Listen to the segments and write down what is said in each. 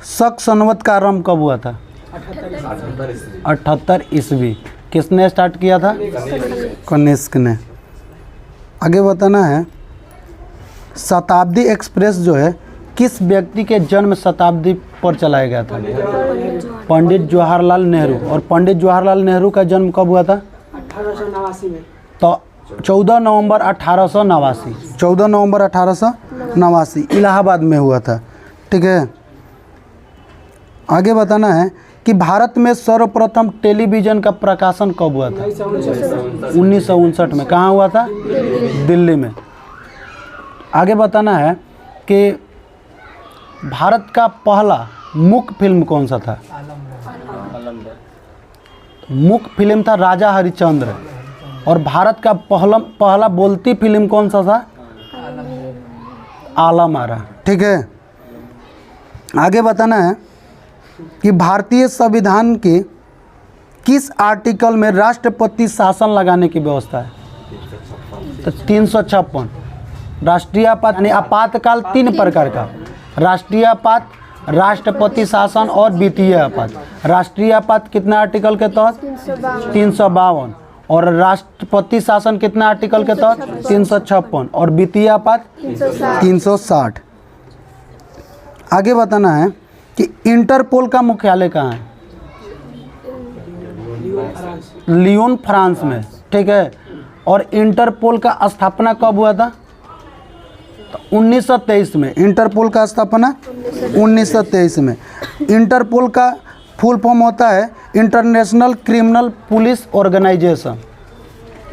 शक संवत का आरंभ कब हुआ था? 78 ईस्वी। किसने स्टार्ट किया था? कनिष्क ने। आगे बताना है, शताब्दी एक्सप्रेस जो है किस व्यक्ति के जन्म शताब्दी पर चलाया गया था? पंडित जवाहरलाल नेहरू। और पंडित जवाहरलाल नेहरू का जन्म कब हुआ था? 1889 में। तो 14 नवंबर 1889। 14 नवंबर 1889 इलाहाबाद में हुआ था। ठीक है। आगे बताना है कि भारत में सर्वप्रथम टेलीविज़न का प्रकाशन कब हुआ था? 1959 में। कहाँ हुआ था? दिल्ली में। आगे बताना है कि भारत का पहला मुख्य फिल्म कौन सा था? मुख्य फिल्म था राजा हरिश्चंद्र। और भारत का पहला बोलती फिल्म कौन सा था? आलम आरा। ठीक है। आगे बताना है कि भारतीय संविधान के किस आर्टिकल में राष्ट्रपति शासन लगाने की व्यवस्था है? तो 356। राष्ट्रीय आपात यानी आपातकाल 3 प्रकार का, राष्ट्रीय आपात, राष्ट्रपति शासन और वित्तीय आपात। राष्ट्रीय आपात कितना आर्टिकल के तहत? 352। और राष्ट्रपति शासन कितना आर्टिकल के तहत? 356। और वित्तीय आपात 360। आगे बताना है कि इंटरपोल का मुख्यालय कहाँ है? लियोन, फ्रांस में। ठीक है। और इंटरपोल का स्थापना कब हुआ था? तो 1923 में। इंटरपोल का स्थापना 1923 में। इंटरपोल का फुल फॉर्म होता है इंटरनेशनल क्रिमिनल पुलिस ऑर्गेनाइजेशन।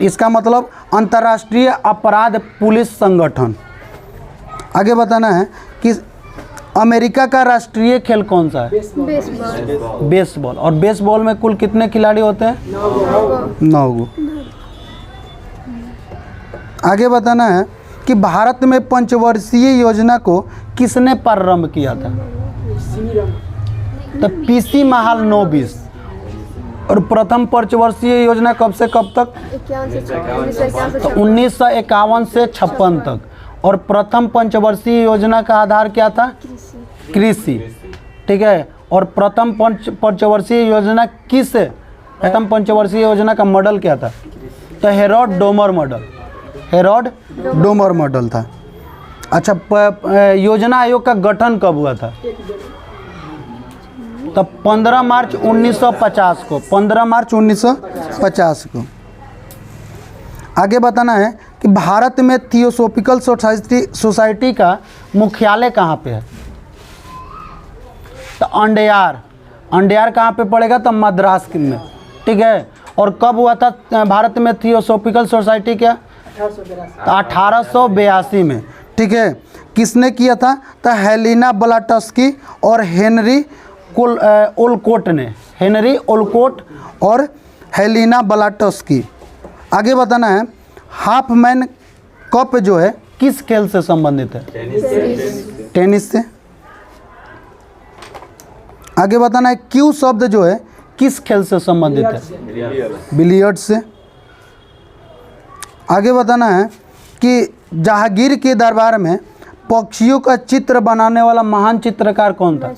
इसका मतलब अंतर्राष्ट्रीय अपराध पुलिस संगठन। आगे बताना है कि अमेरिका का राष्ट्रीय खेल कौन सा है? बेसबॉल। और बेसबॉल में कुल कितने खिलाड़ी होते हैं? 9 गो। आगे बताना है कि भारत में पंचवर्षीय योजना को किसने प्रारंभ किया था? तो पीसी महाल नोबिस। और प्रथम पंचवर्षीय योजना कब से कब तक? तो 1951 से 56 तक। और प्रथम पंचवर्षीय योजना का आधार क्या था? कृषि। ठीक है। और प्रथम पंचवर्षीय योजना किस? प्रथम पंचवर्षीय योजना का मॉडल क्या था? तो Herod Domar model. Herod Domar model था। अच्छा, योजना आयोग का गठन कब हुआ था? तो 15 मार्च 1950 को। 15 मार्च 1950 को। आगे बताना है कि भारत में थियोसॉफिकल सोसाइटी का मुख्यालय कहाँ पे है? तो अंडयार। अंडयार कहाँ पे पड़ेगा? तो मद्रास में। ठीक है। और कब हुआ था भारत में थियोसॉफिकल सोसाइटी क्या? 1882 में। ठीक है। किसने किया था? तो हेलेना ब्लावात्स्की और हेनरी ओलकोट ने। हेनरी ओलकोट और हेलेना ब्लावात्स्की। आगे बताना है हाफ मैन कप जो है किस खेल से संबंधित है? टेनिस से। आगे बताना है क्यू शब्द जो है किस खेल से संबंधित है? बिलियर्ड से। आगे बताना है कि जहांगीर के दरबार में पक्षियों का चित्र बनाने वाला महान चित्रकार कौन था?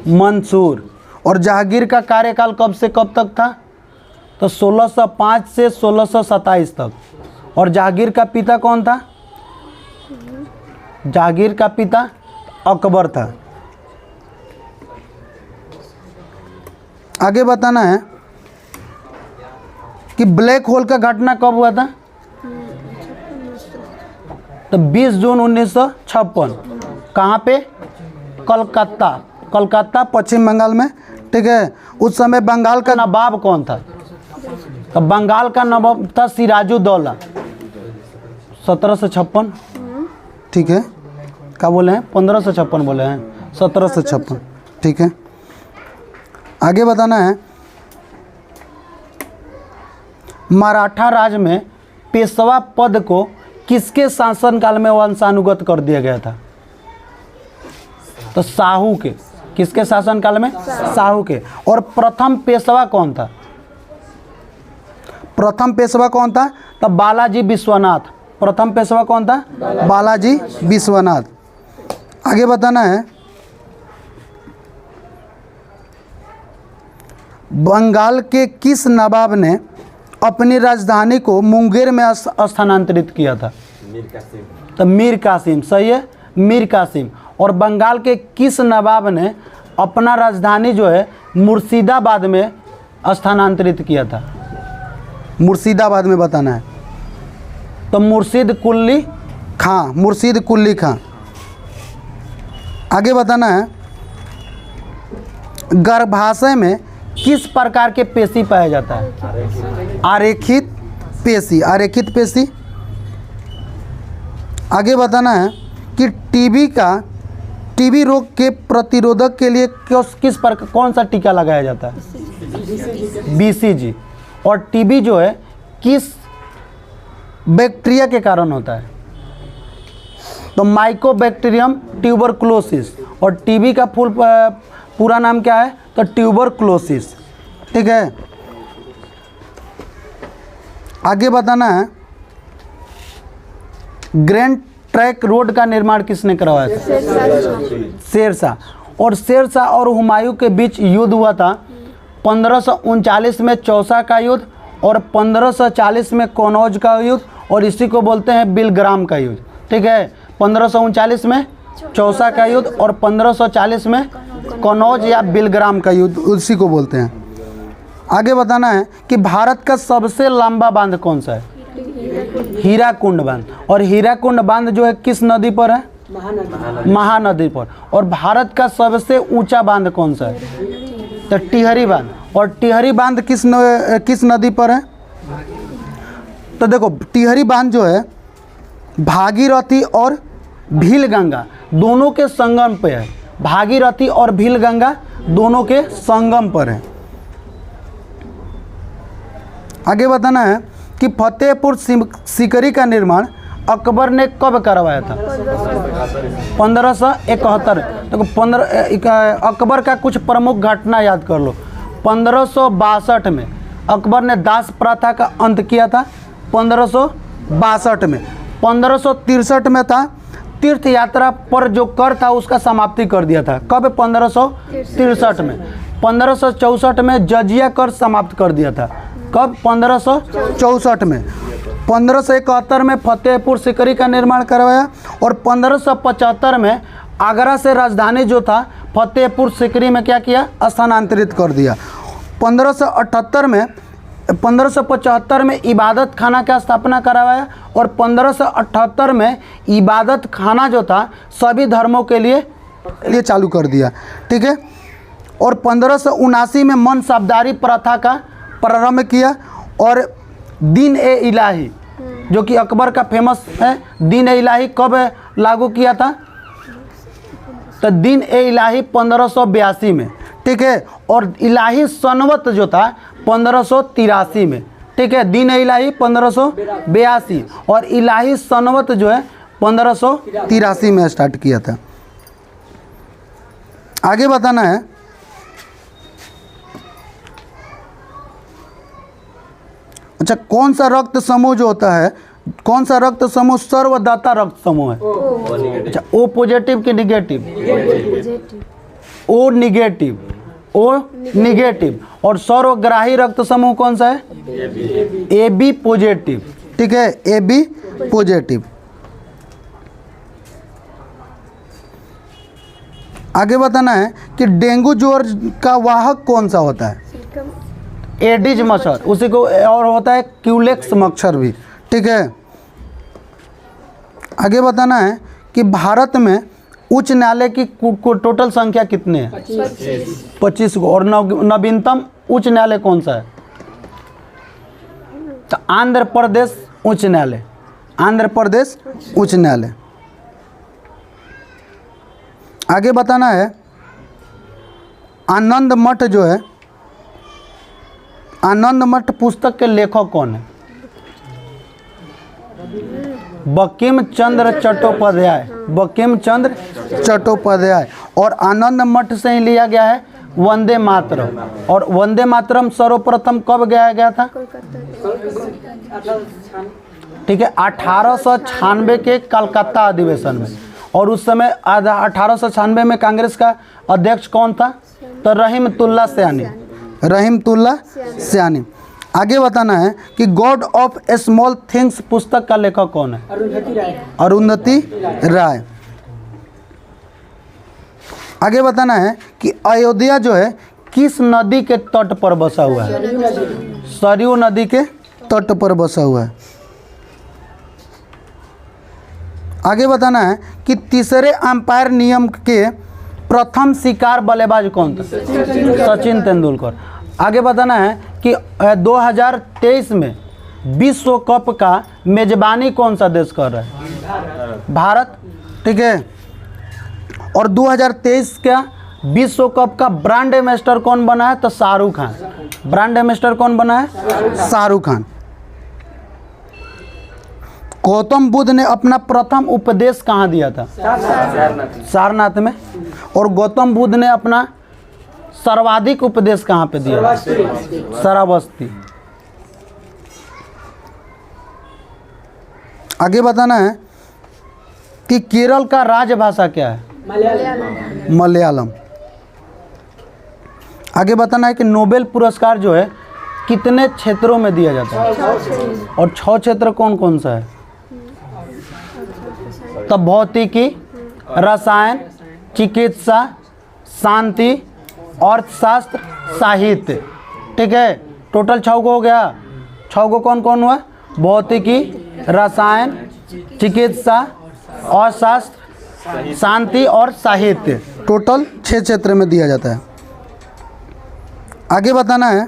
मंसूर। और जहांगीर का कार्यकाल कब से कब तक था? तो 1605 से 1627 तक। और जहांगीर का पिता कौन था? जहांगीर का पिता अकबर था। आगे बताना है कि ब्लैक होल का घटना कब हुआ था? तो 20 जून 1956। कहाँ पे? कलकत्ता। कलकत्ता, पश्चिम बंगाल में। ठीक है। उस समय बंगाल का नवाब कौन था? तो बंगाल का नवाब था सिराजुद्दौला। 1756। ठीक है। क्या बोले हैं? 1556 बोले हैं। 1756। ठीक है। आगे बताना है मराठा राज्य में पेशवा पद को किसके शासनकाल में वंशानुगत कर दिया गया था? तो साहू के। किसके शासनकाल में? साहू के। और प्रथम पेशवा कौन था? प्रथम पेशवा कौन था? तो बालाजी विश्वनाथ। प्रथम पेशवा कौन था? बालाजी विश्वनाथ। आगे बताना है बंगाल के किस नवाब ने अपनी राजधानी को मुंगेर में स्थानांतरित किया था? तो मीर कासिम, सही है, मीर कासिम। और बंगाल के किस नवाब ने अपना राजधानी जो है मुर्शिदाबाद में स्थानांतरित किया था? मुर्शिदाबाद में बताना है। तो मुर्शिद कुली खां, मुर्शिद कुली खां। आगे बताना है, गर्भाशय में किस प्रकार के पेशी पाया जाता है? आरेखित पेशी, आरेखित पेशी। आगे बताना है कि टीबी रोग के प्रतिरोधक के लिए किस प्रकार कौन सा टीका लगाया जाता है? बीसीजी। और टीबी जो है किस बैक्टीरिया के कारण होता है? तो माइकोबैक्टीरियम ट्यूबरकुलोसिस। और टीबी का पूरा नाम क्या है? तो ट्यूबरकुलोसिस। ठीक है। आगे बताना है, ग्रैंड ट्रैंक रोड का निर्माण किसने करवाया था? शेरशाह। और शेरशाह और हुमायूं के बीच युद्ध हुआ था 1539 में चौसा का युद्ध और 1540 में कनौज का युद्ध, और इसी को बोलते हैं बिलग्राम का युद्ध। ठीक है, 1539 में चौसा का युद्ध और 1540 में कनौज या बिलग्राम का युद्ध, उसी को बोलते हैं। आगे बताना है कि भारत का सबसे लंबा बांध कौन सा है? हीराकुंड बांध। और हीराकुंड बांध जो है किस नदी पर है? महानदी पर। और भारत का सबसे ऊंचा बांध कौन सा है? तो टिहरी बांध। और टिहरी बांध किस नदी पर है? तो देखो, टिहरी बांध जो है भागीरथी और भीलगंगा दोनों के संगम पे है। भागीरथी और भीलगंगा दोनों के संगम पर है। आगे बताना है कि फतेहपुर सीकरी का निर्माण अकबर ने कब करवाया था? 1571। तो अकबर का कुछ प्रमुख घटना याद कर लो। 1562 में अकबर ने दास प्रथा का अंत किया था, 1562 में। 1563 में था तीर्थ यात्रा पर जो कर था उसका समाप्ति कर दिया था। कब? 1563 में। 1564 में जजिया कर समाप्त कर दिया था। कब? 1564 में। 1571 में फतेहपुर सीकरी का निर्माण करवाया और 1575 में आगरा से राजधानी जो था फतेहपुर सीकरी में क्या किया? स्थानांतरित कर दिया। 1575 में इबादत खाना का स्थापना करवाया और 1578 में इबादत खाना जो था सभी धर्मों के लिए चालू कर दिया। ठीक है। और 1579 में मनसबदारी प्रथा का प्रारंभ किया और दीन ए इलाही जो कि अकबर का फेमस है, दीन ए इलाही कब लागू किया था? तो दीन ए इलाही 1582 में। ठीक है। और इलाही सनवत जो था 1583 में। ठीक है। दीन ए इलाही 1582 और इलाही सनवत जो है 1583 में स्टार्ट किया था। आगे बताना है, अच्छा, कौन सा रक्त समूह जो होता है, कौन सा रक्त समूह सर्वदाता रक्त समूह है? अच्छा, ओ पॉजिटिव कि negative? O negative, O negative. और सर्वग्राही रक्त समूह कौन सा है? A B positive. ठीक है, ए बी पॉजिटिव। आगे बताना है कि डेंगू ज्वर का वाहक कौन सा होता है? एडिज मच्छर, उसी को और होता है क्यूलेक्स मच्छर भी। ठीक है। आगे बताना है कि भारत में उच्च न्यायालय की टोटल संख्या कितने हैं? 25 को। और नवीनतम उच्च न्यायालय कौन सा है? तो आंध्र प्रदेश उच्च न्यायालय, आंध्र प्रदेश उच्च न्यायालय। आगे बताना है, आनंद मठ जो है, आनंद मठ पुस्तक के लेखक कौन है? बंकिम चंद्र चट्टोपाध्याय, बंकिम चंद्र चट्टोपाध्याय। और आनंद मठ से ही लिया गया है वंदे मातरम। और वंदे मातरम सर्वप्रथम कब गाया गया था? ठीक है, 1896 के कलकत्ता अधिवेशन में। और उस समय 1896 में कांग्रेस का अध्यक्ष कौन था? तो रहीमतुल्लाह सैनी। रहीमतुल्लाह सयानी। आगे बताना है कि गॉड ऑफ स्मॉल थिंग्स पुस्तक का लेखक कौन है? अरुंधति राय। आगे बताना है कि अयोध्या जो है किस नदी के तट पर बसा हुआ है? सरयू नदी के तट पर बसा हुआ है। आगे बताना है कि तीसरे अंपायर नियम के प्रथम शिकार बल्लेबाज कौन था? सचिन तेंदुलकर। आगे बताना है कि 2023 में विश्व कप का मेजबानी कौन सा देश कर रहा है? भारत। ठीक है। और 2023 का विश्व कप का ब्रांड एम्बेसडर कौन बना है? तो शाहरुख खान। ब्रांड एम्बेसडर कौन बना है? शाहरुख खान। गौतम बुद्ध ने अपना प्रथम उपदेश कहाँ दिया था? सारनाथ में। और गौतम बुद्ध ने अपना सर्वाधिक उपदेश कहाँ पे दिया? श्रावस्ती। आगे बताना है कि केरल का राजभाषा क्या है? मलयालम। आगे बताना है कि नोबेल पुरस्कार जो है कितने क्षेत्रों में दिया जाता है? और 6 क्षेत्र कौन कौन सा है? तो भौतिकी, रसायन, चिकित्सा, शांति, अर्थशास्त्र, साहित्य। ठीक है। टोटल 6 हो गया। 6 कौन कौन हुआ? भौतिकी, रसायन, चिकित्सा, अर्थशास्त्र, शांति और साहित्य। टोटल 6 क्षेत्र में दिया जाता है। आगे बताना है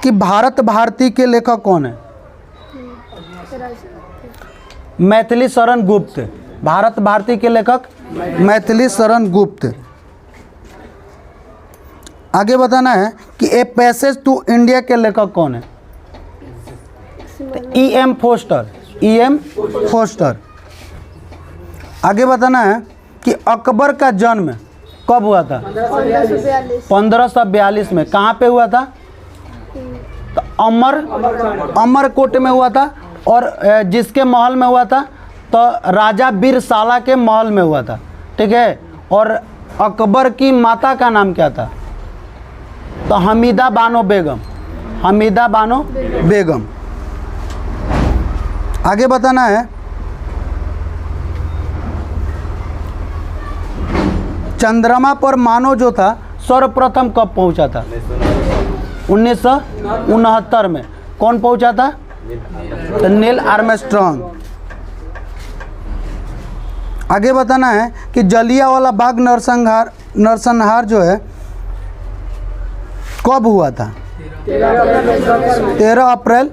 कि भारत भारती के लेखक कौन है? मैथिली शरण गुप्त। भारत भारती के लेखक मैथिली शरण गुप्त। आगे बताना है कि ए पैसेज टू इंडिया के लेखक कौन है? E.M. फोस्टर। E.M. फोस्टर। आगे बताना है कि अकबर का जन्म कब हुआ था? 1542 में। कहाँ पे हुआ था? तो अमरकोट में हुआ था। और जिसके महल में हुआ था? तो राजा बिरसाला के महल में हुआ था। ठीक है। और अकबर की माता का नाम क्या था? तो हमीदा बानो बेगम। हमीदा बानो बेगम। आगे बताना है चंद्रमा पर मानव जो था सर्वप्रथम कब पहुंचा था? 1969 में। कौन पहुंचा था? तो नील आर्मस्ट्रॉन्ग। आगे बताना है कि जलियांवाला बाग नरसंहार जो है कब हुआ था? 13 अप्रैल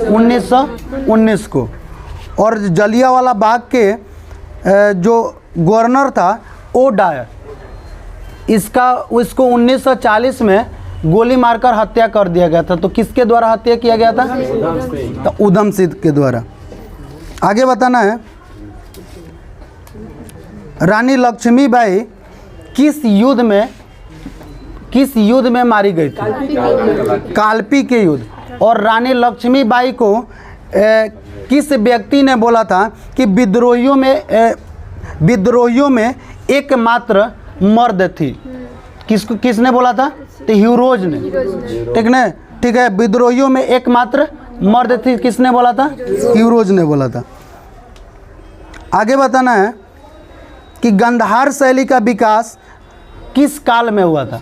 1919 को। और जलियांवाला बाग के जो गवर्नर था ओ डायर, इसको 1940 में गोली मारकर हत्या कर दिया गया था। तो किसके द्वारा हत्या किया गया था? तो उधम सिंह के द्वारा। आगे बताना है रानी लक्ष्मीबाई किस युद्ध में मारी गई थी? कालपी के युद्ध। और रानी लक्ष्मीबाई को किस व्यक्ति ने बोला था कि विद्रोहियों में एकमात्र मर्द थी? किसने बोला था? तो ह्यूरोज ने। ठीक ना? ठीक है। विद्रोहियों में एकमात्र मर्द थी, किसने बोला था? ह्यूरोज ने बोला था। आगे बताना है कि गांधार शैली का विकास किस काल में हुआ था?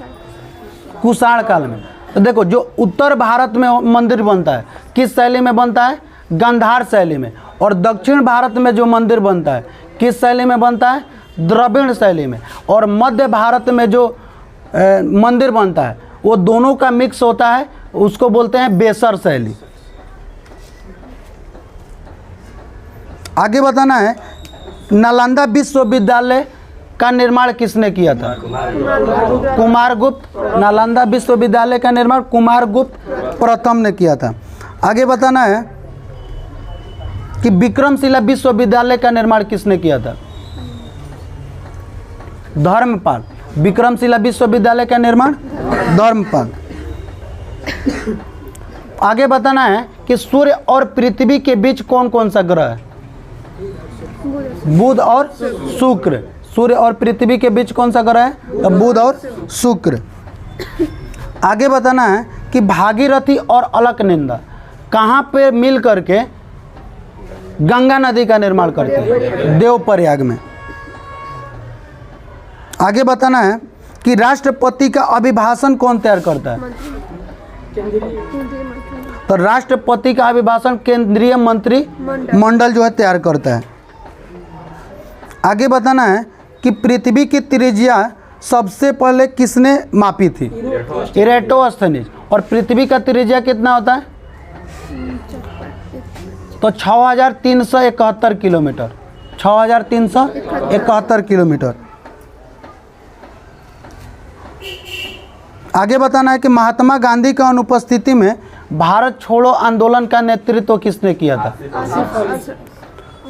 कुषाण काल में। तो देखो, जो उत्तर भारत में मंदिर बनता है किस शैली में बनता है? गांधार शैली में। और दक्षिण भारत में जो मंदिर बनता है किस शैली में बनता है? द्रविड़ शैली में। और मध्य भारत में जो मंदिर बनता है वो दोनों का मिक्स होता है, उसको बोलते हैं बेसर शैली। आगे बताना है नालंदा विश्वविद्यालय का निर्माण किसने किया था? कुमारगुप्त। नालंदा विश्वविद्यालय का निर्माण कुमारगुप्त प्रथम ने किया था। आगे बताना है कि विक्रमशिला विश्वविद्यालय का निर्माण किसने किया था? धर्मपाल। विक्रमशिला विश्वविद्यालय का निर्माण धर्मपाल। आगे बताना है कि सूर्य और पृथ्वी के बीच कौन कौन सा ग्रह है? बुध और शुक्र। सूर्य और पृथ्वी के बीच कौन सा ग्रह है? तो बुध और शुक्र। आगे बताना है कि भागीरथी और अलकनंदा कहाँ पे मिल करके गंगा नदी का निर्माण करते हैं? देवप्रयाग में। आगे बताना है कि राष्ट्रपति का अभिभाषण कौन तैयार करता है? तो राष्ट्रपति का अभिभाषण केंद्रीय मंत्रिमंडल जो है तैयार करता है। आगे बताना है कि पृथ्वी की त्रिज्या सबसे पहले किसने मापी थी? इरेटोस्थनीज। और पृथ्वी का त्रिज्या कितना होता है? तो 6371 किलोमीटर। 6371 किलोमीटर। आगे बताना है कि महात्मा गांधी की अनुपस्थिति में भारत छोड़ो आंदोलन का नेतृत्व किसने किया था?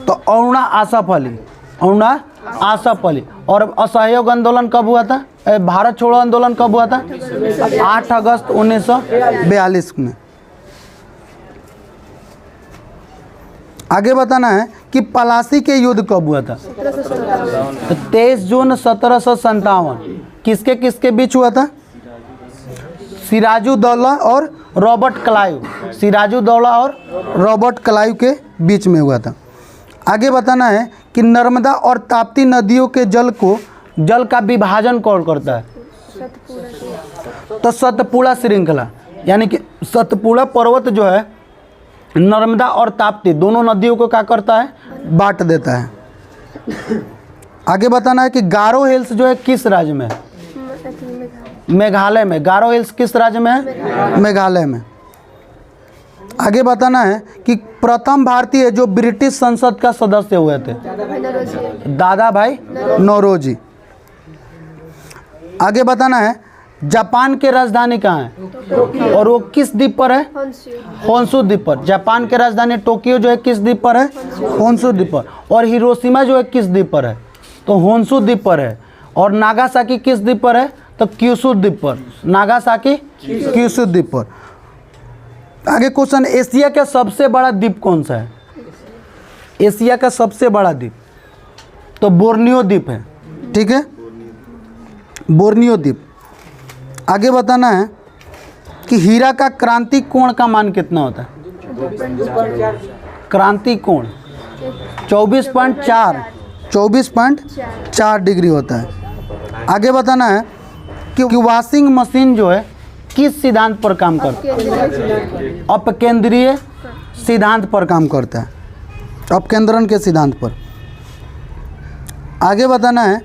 तो अरुणा आसफ अली। अरुणा आसफ अली। और असहयोग आंदोलन कब हुआ था? भारत छोड़ो आंदोलन कब हुआ था? 8 अगस्त 1942 में। आगे बताना है कि पलासी के युद्ध कब हुआ था? 23 जून 1757। किसके किसके बीच हुआ था? सिराजुद्दौला और रॉबर्ट क्लाइव। सिराजुद्दौला और रॉबर्ट क्लाइव के बीच में हुआ था। आगे बताना है कि नर्मदा और ताप्ती नदियों के जल का विभाजन कौन करता है? तो सतपुड़ा श्रृंखला, यानी कि सतपुड़ा पर्वत जो है नर्मदा और ताप्ती दोनों नदियों को क्या करता है? बांट देता है। आगे बताना है कि गारो हिल्स जो है किस राज्य में है? मेघालय में। गारो हिल्स किस राज्य में है? मेघालय में। आगे बताना है कि प्रथम भारतीय जो ब्रिटिश संसद का सदस्य हुए थे? दादा भाई नौरोजी। आगे बताना है जापान की राजधानी कहाँ है और वो किस द्वीप पर है? होन्शु द्वीप पर। जापान की राजधानी टोक्यो जो है किस द्वीप पर है? होन्शु द्वीप पर। और हिरोशिमा जो है किस द्वीप पर है? तो होन्शु द्वीप पर है। और नागासाकी किस द्वीप पर है? तो क्यूशु द्वीप पर। नागासाकी क्यूशु द्वीप पर। आगे क्वेश्चन, एशिया का सबसे बड़ा द्वीप कौन सा है? एशिया का सबसे बड़ा द्वीप तो बोर्नियो द्वीप है। ठीक है, बोर्नियो द्वीप। आगे बताना है कि हीरा का क्रांति कोण का मान कितना होता है? क्रांति कोण 24.4 डिग्री होता है। आगे बताना है कि वॉशिंग मशीन जो है किस सिद्धांत पर काम करता है? अपकेंद्रीय सिद्धांत पर काम करता है। अपकेंद्रण के सिद्धांत पर। आगे बताना है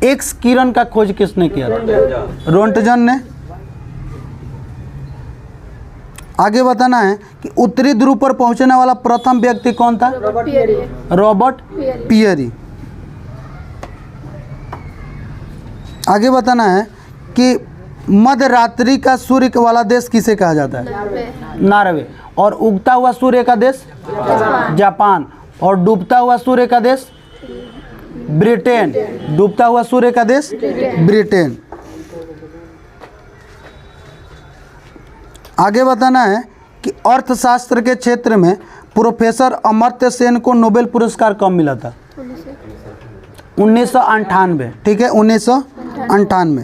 एक्स किरण का खोज किसने किया था? रोंटगन ने। आगे बताना है कि उत्तरी ध्रुव पर पहुंचने वाला प्रथम व्यक्ति कौन था? Robert Peary. आगे बताना है कि मध्य रात्रि का सूर्य वाला देश किसे कहा जाता है? नॉर्वे। और उगता हुआ सूर्य का देश? जापान। और डूबता हुआ सूर्य का देश? ब्रिटेन। डूबता हुआ सूर्य का देश? ब्रिटेन। आगे बताना है कि अर्थशास्त्र के क्षेत्र में प्रोफेसर अमर्त्य सेन को नोबेल पुरस्कार कब मिला था? 1998। ठीक है, 1998।